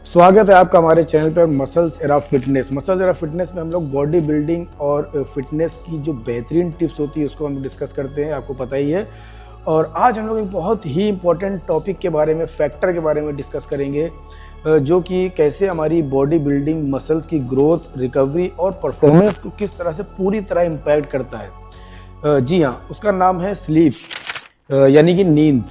स्वागत है आपका हमारे चैनल पर muscles era fitness. Muscles era fitness में हम लोग बॉडी बिल्डिंग और फिटनेस की जो बेहतरीन टिप्स होती है उसको हम डिस्कस करते हैं, आपको पता ही है। और आज हम लोग एक बहुत ही इंपॉर्टेंट टॉपिक के बारे में, फैक्टर के बारे में डिस्कस करेंगे, जो कि कैसे हमारी बॉडी बिल्डिंग, मसल्स की ग्रोथ, रिकवरी और परफॉर्मेंस को किस तरह से पूरी तरह इम्पैक्ट करता है। जी हाँ, उसका नाम है स्लीप, यानी कि नींद।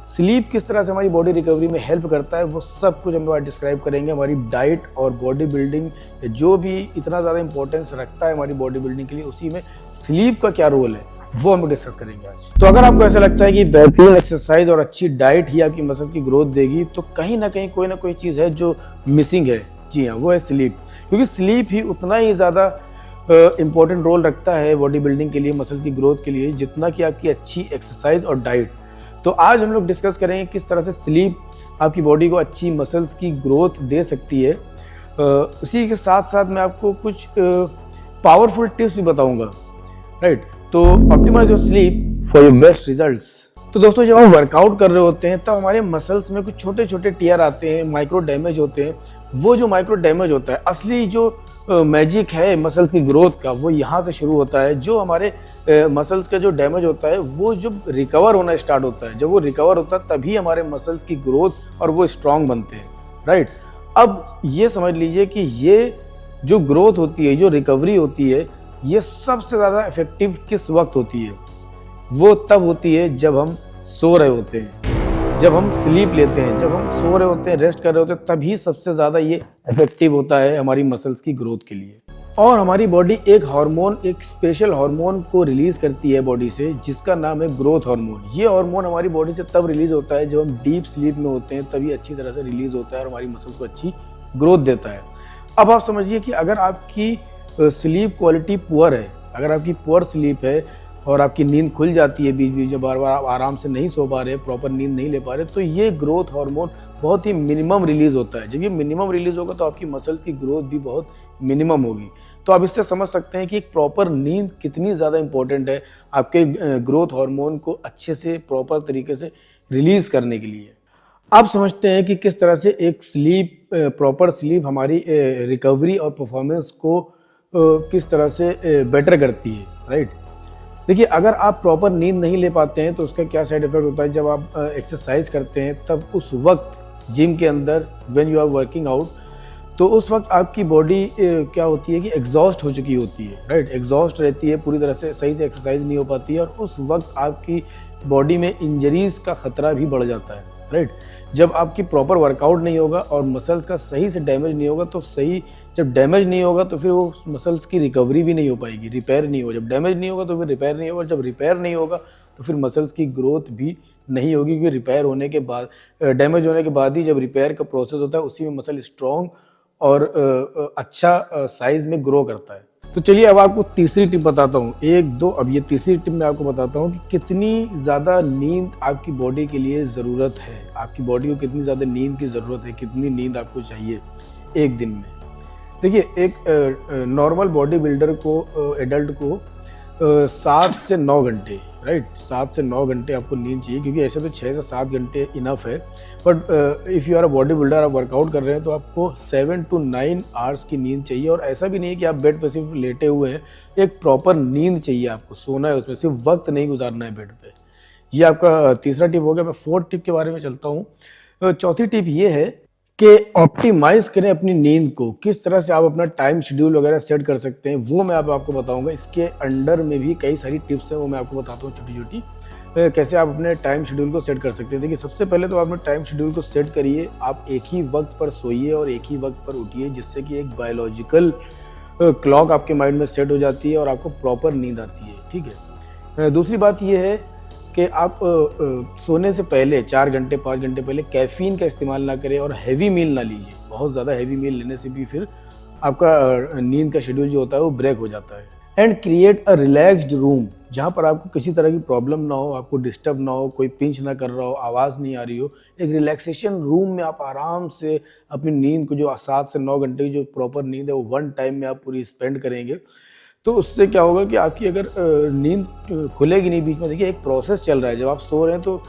स्लीप किस तरह से हमारी बॉडी रिकवरी में हेल्प करता है, वो सब कुछ हम लोग डिस्क्राइब करेंगे। हमारी डाइट और बॉडी बिल्डिंग जो भी इतना ज़्यादा इंपॉर्टेंस रखता है हमारी बॉडी बिल्डिंग के लिए, उसी में स्लीप का क्या रोल है वो हम लोग डिस्कस करेंगे आज। तो अगर आपको ऐसा लगता है कि बेहतरीन एक्सरसाइज और अच्छी डाइट ही आपकी मसल की ग्रोथ देगी, तो कहीं ना कोई चीज़ है जो मिसिंग है। जी हाँ, वो है स्लीप। क्योंकि स्लीप ही उतना ही ज़्यादा इंपॉर्टेंट रोल रखता है बॉडी बिल्डिंग के लिए, मसल की ग्रोथ के लिए, जितना कि आपकी अच्छी एक्सरसाइज और डाइट। तो आज हम लोग डिस्कस करेंगे किस तरह से स्लीप आपकी बॉडी को अच्छी मसल्स की ग्रोथ दे सकती है। उसी के साथ साथ मैं आपको कुछ पावरफुल टिप्स भी बताऊंगा, राइट। तो optimize your sleep for your best results. तो दोस्तों, जब हम वर्कआउट कर रहे होते हैं तब हमारे मसल्स में कुछ छोटे छोटे टीयर आते हैं, माइक्रो डैमेज होते हैं। वो जो माइक्रो डैमेज होता है, असली जो मैजिक है मसल्स की ग्रोथ का, वो यहाँ से शुरू होता है। जो हमारे मसल्स का जो डैमेज होता है, वो जब रिकवर होना स्टार्ट होता है, जब वो रिकवर होता है तभी हमारे मसल्स की ग्रोथ और वो स्ट्रांग बनते हैं, राइट। अब ये समझ लीजिए कि ये जो ग्रोथ होती है, जो रिकवरी होती है, ये सबसे ज़्यादा इफेक्टिव किस वक्त होती है? वो तब होती है जब हम सो रहे होते हैं, जब हम स्लीप लेते हैं, जब हम सो रहे होते हैं, रेस्ट कर रहे होते हैं, तभी सबसे ज़्यादा ये इफेक्टिव होता है हमारी मसल्स की ग्रोथ के लिए। और हमारी बॉडी एक हार्मोन, एक स्पेशल हार्मोन को रिलीज करती है बॉडी से, जिसका नाम है ग्रोथ हार्मोन। ये हार्मोन हमारी बॉडी से तब रिलीज होता है जब हम डीप स्लीप में होते हैं, तभी अच्छी तरह से रिलीज होता है और हमारी मसल्स को अच्छी ग्रोथ देता है। अब आप समझिए कि अगर आपकी स्लीप क्वालिटी पुअर है, अगर आपकी पुअर स्लीप है और आपकी नींद खुल जाती है बीच बीच में, बार बार आप आराम से नहीं सो पा रहे, प्रॉपर नींद नहीं ले पा रहे, तो ये ग्रोथ हार्मोन बहुत ही मिनिमम रिलीज होता है। जब ये मिनिमम रिलीज होगा तो आपकी मसल्स की ग्रोथ भी बहुत मिनिमम होगी। तो आप इससे समझ सकते हैं कि एक प्रॉपर नींद कितनी ज़्यादा इंपॉर्टेंट है आपके ग्रोथ हार्मोन को अच्छे से, प्रॉपर तरीके से रिलीज करने के लिए। आप समझते हैं कि किस तरह से एक स्लीप, प्रॉपर स्लीप हमारी रिकवरी और परफॉर्मेंस को किस तरह से बेटर करती है, राइट। देखिए, अगर आप प्रॉपर नींद नहीं ले पाते हैं तो उसका क्या साइड इफेक्ट होता है? जब आप एक्सरसाइज करते हैं तब उस वक्त जिम के अंदर, when you are working out, तो उस वक्त आपकी बॉडी क्या होती है कि एग्जॉस्ट हो चुकी होती है, राइट। एग्जॉस्ट रहती है, पूरी तरह से सही से एक्सरसाइज नहीं हो पाती है, और उस वक्त आपकी बॉडी में इंजरीज का खतरा भी बढ़ जाता है, राइट। जब आपकी प्रॉपर वर्कआउट नहीं होगा और मसल्स का सही से डैमेज नहीं होगा, तो जब डैमेज नहीं होगा तो फिर वो मसल्स की रिकवरी भी नहीं हो पाएगी, रिपेयर नहीं होगा। जब डैमेज नहीं होगा तो फिर रिपेयर नहीं होगा, जब रिपेयर नहीं होगा तो फिर मसल्स की ग्रोथ भी नहीं होगी। क्योंकि रिपेयर होने के बाद, डैमेज होने के बाद ही जब रिपेयर का प्रोसेस होता है, उसी में मसल स्ट्रॉन्ग और अच्छा साइज में ग्रो करता है। तो चलिए अब आपको तीसरी टिप बताता हूँ, अब ये तीसरी टिप मैं आपको बताता हूँ कि कितनी ज़्यादा नींद आपकी बॉडी के लिए ज़रूरत है। आपकी बॉडी को कितनी ज़्यादा नींद की ज़रूरत है, कितनी नींद आपको चाहिए एक दिन में। देखिए, एक नॉर्मल बॉडी बिल्डर को, एडल्ट को 7 से 9 घंटे, राइट, 7 से 9 घंटे आपको नींद चाहिए। क्योंकि ऐसे तो 6 से 7 घंटे इनफ है, but if you are a body builder, आप वर्कआउट कर रहे हैं, तो आपको 7 to 9 आवर्स की नींद चाहिए। और ऐसा भी नहीं है कि आप बेड पे सिर्फ लेटे हुए हैं, एक प्रॉपर नींद चाहिए आपको, सोना है उसमें, सिर्फ वक्त नहीं गुजारना है बेड पे। ये आपका तीसरा टिप हो गया। मैं फोर्थ टिप के बारे में चलता हूँ। चौथी टिप ये है कि ऑप्टिमाइज करें अपनी नींद को। किस तरह से आप अपना टाइम शेड्यूल वगैरह सेट कर सकते हैं, वो मैं आपको बताऊंगा। इसके अंडर में भी कई सारी टिप्स हैं, वो मैं आपको बताता हूँ छोटी छोटी, कैसे आप अपने टाइम शेड्यूल को सेट कर सकते हैं। देखिए, सबसे पहले तो आप अपने टाइम शेड्यूल को सेट करिए। आप एक ही वक्त पर सोइए और एक ही वक्त पर उठिए, जिससे कि एक बायोलॉजिकल क्लॉक आपके माइंड में सेट हो जाती है और आपको प्रॉपर नींद आती है, ठीक है। दूसरी बात यह है कि आप सोने से पहले 4 घंटे 5 घंटे पहले कैफीन का इस्तेमाल ना करें और हैवी मील ना लीजिए। बहुत ज़्यादा हैवी मील लेने से भी फिर आपका नींद का शेड्यूल जो होता है वो ब्रेक हो जाता है। And create a relaxed room, जहाँ पर आपको किसी तरह की प्रॉब्लम ना हो, आपको डिस्टर्ब ना हो, कोई पिंच ना कर रहा हो, आवाज़ नहीं आ रही हो। एक रिलैक्सेशन रूम में आप आराम से अपनी नींद को, जो 7 से 9 घंटे की जो प्रॉपर नींद है, वो वन टाइम में आप पूरी स्पेंड करेंगे। तो उससे क्या होगा कि आपकी अगर नींद खुलेगी नहीं बीच में। देखिए, एक प्रोसेस चल रहा है, जब आप सो रहे हैं तो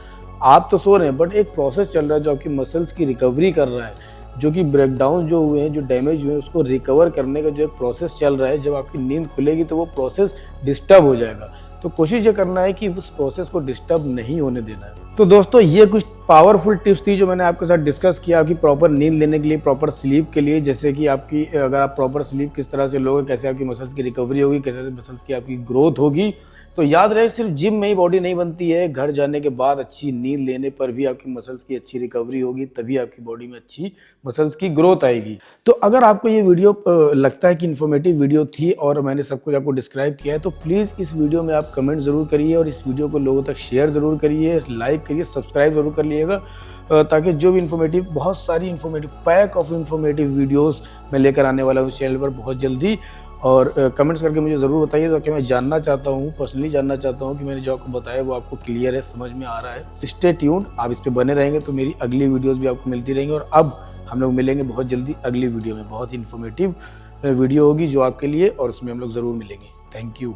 आप तो सो रहे हैं, बट एक प्रोसेस चल रहा है जो आपकी मसल्स की रिकवरी कर रहा है, जो कि ब्रेकडाउन जो हुए हैं, जो डैमेज हुए हैं, उसको रिकवर करने का जो एक प्रोसेस चल रहा है, जब आपकी नींद खुलेगी तो वो प्रोसेस डिस्टर्ब हो जाएगा। तो कोशिश ये करना है कि उस प्रोसेस को डिस्टर्ब नहीं होने देना है। तो दोस्तों ये कुछ पावरफुल टिप्स थी जो मैंने आपके साथ डिस्कस किया आपकी प्रॉपर नींद लेने के लिए, प्रॉपर स्लीप के लिए। जैसे कि आपकी अगर आप प्रॉपर स्लीप किस तरह से लोगे, कैसे आपकी मसल्स की रिकवरी होगी, कैसे मसल्स की आपकी ग्रोथ होगी। तो याद रहे सिर्फ जिम में ही बॉडी नहीं बनती है, घर जाने के बाद अच्छी नींद लेने पर भी आपकी मसल्स की अच्छी रिकवरी होगी, तभी आपकी बॉडी में अच्छी मसल्स की ग्रोथ आएगी। तो अगर आपको ये वीडियो लगता है कि इन्फॉर्मेटिव वीडियो थी और मैंने सब कुछ आपको डिस्क्राइब किया है, तो प्लीज़ इस वीडियो में आप कमेंट ज़रूर करिए और इस वीडियो को लोगों तक शेयर ज़रूर करिए, लाइक करिए, सब्सक्राइब ज़रूर कर लीजिएगा, ताकि जो भी इन्फॉर्मेटिव, बहुत सारी informative, pack of informative videos मैं लेकर आने वाला हूँ इस चैनल पर बहुत जल्दी। और कमेंट्स करके मुझे ज़रूर बताइए, ताकि मैं जानना चाहता हूँ, पर्सनली जानना चाहता हूँ कि मैंने जो आपको बताया वो आपको क्लियर है, समझ में आ रहा है। स्टे ट्यून्ड, आप इस पे बने रहेंगे तो मेरी अगली वीडियोस भी आपको मिलती रहेंगी। और अब हम लोग मिलेंगे बहुत जल्दी अगली वीडियो में, बहुत ही इन्फॉर्मेटिव वीडियो होगी जो आपके लिए, और उसमें हम लोग ज़रूर मिलेंगे। Thank you.